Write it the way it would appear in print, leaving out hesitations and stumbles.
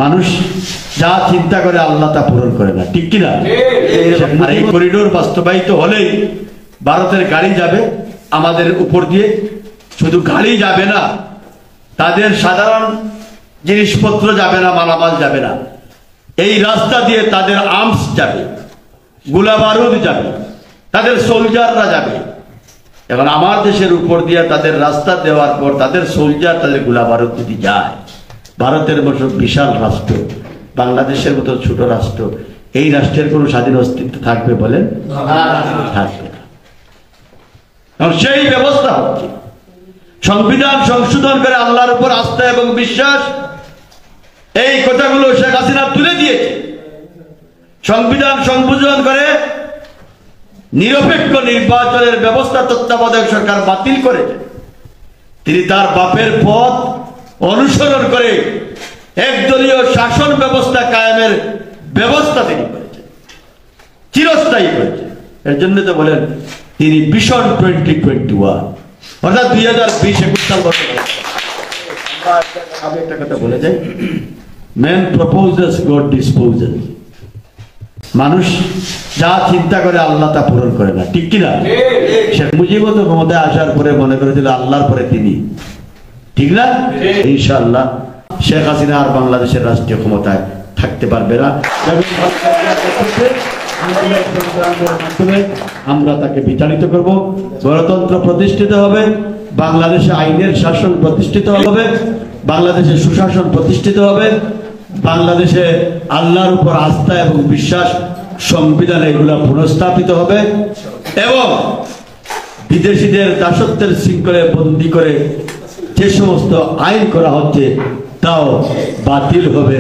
মানুষ যা চিন্তা করে আল্লাহ তা পূরণ করে না, ঠিক কিনা? আর এই করিডোর বাস্তবায়িত হলেই ভারতের গাড়ি যাবে আমাদের উপর দিয়ে, শুধু গাড়ি যাবে না, তাদের সাধারণ জিনিসপত্র যাবে না, মালামাল যাবে না, এই রাস্তা দিয়ে তাদের আর্মস যাবে, গোলা বারুদ যাবে, তাদের সোলজাররা যাবে। এখন আমার দেশের উপর দিয়ে তাদের রাস্তা দেওয়ার পর তাদের সোলজার, তাদের গোলা বারুদ যদি যায়, ভারতের মতো বিশাল রাষ্ট্র, বাংলাদেশের মতো ছোট রাষ্ট্র, এই রাষ্ট্রের কোন স্বাধীন অস্তিত্ব থাকবে বলেন? থাকবে না। সেই ব্যবস্থা হচ্ছে সংবিধান সংশোধন করে আল্লাহর উপর আস্থা এবং বিশ্বাস, এই কথাগুলো শেখ হাসিনা তুলে দিয়েছে। সংবিধান সংশোধন করে নিরপেক্ষ নির্বাচনের ব্যবস্থা তত্ত্বাবধায়ক সরকার বাতিল করেছে। তিনি তার বাপের পথ অনুসরণ করে একদলীয় শাসন ব্যবস্থা কায়েমের ব্যবস্থা তিনি করেছেন, চিরস্থায়ী করেছেন। এর জন্য তো বলেন তিনি ভিশন 2021, অর্থাৎ 2020-21 সাল বছর। আমি একটা কথা বলে যাই, ম্যান প্রপোজেস গড ডিসপোজেস। মানুষ যা চিন্তা করে আল্লাহ তা পূরণ করে না, ঠিক কিনা? শেখ মুজিবও তো ক্ষমতায় আসার পরে মনে করেছিল আল্লাহর পরে তিনি, ঠিক না? ইনশাআল্লাহ শেখ হাসিনা আর বাংলাদেশের রাষ্ট্রীয় ক্ষমতায় থাকতে পারবে না। আমরা তাকে বিতাড়িত করব, গণতন্ত্র প্রতিষ্ঠিত হবে, বাংলাদেশে আইনের শাসন প্রতিষ্ঠিত হবে, বাংলাদেশে সুশাসন প্রতিষ্ঠিত হবে, বাংলাদেশে আল্লাহর উপর আস্থা এবং বিশ্বাস, সংবিধান এগুলা পুনঃস্থাপিত হবে এবং বিদেশিদের দাসত্বের শৃঙ্খলে বন্দী করে যে সমস্ত আইন করা হচ্ছে তাও বাতিল হবে।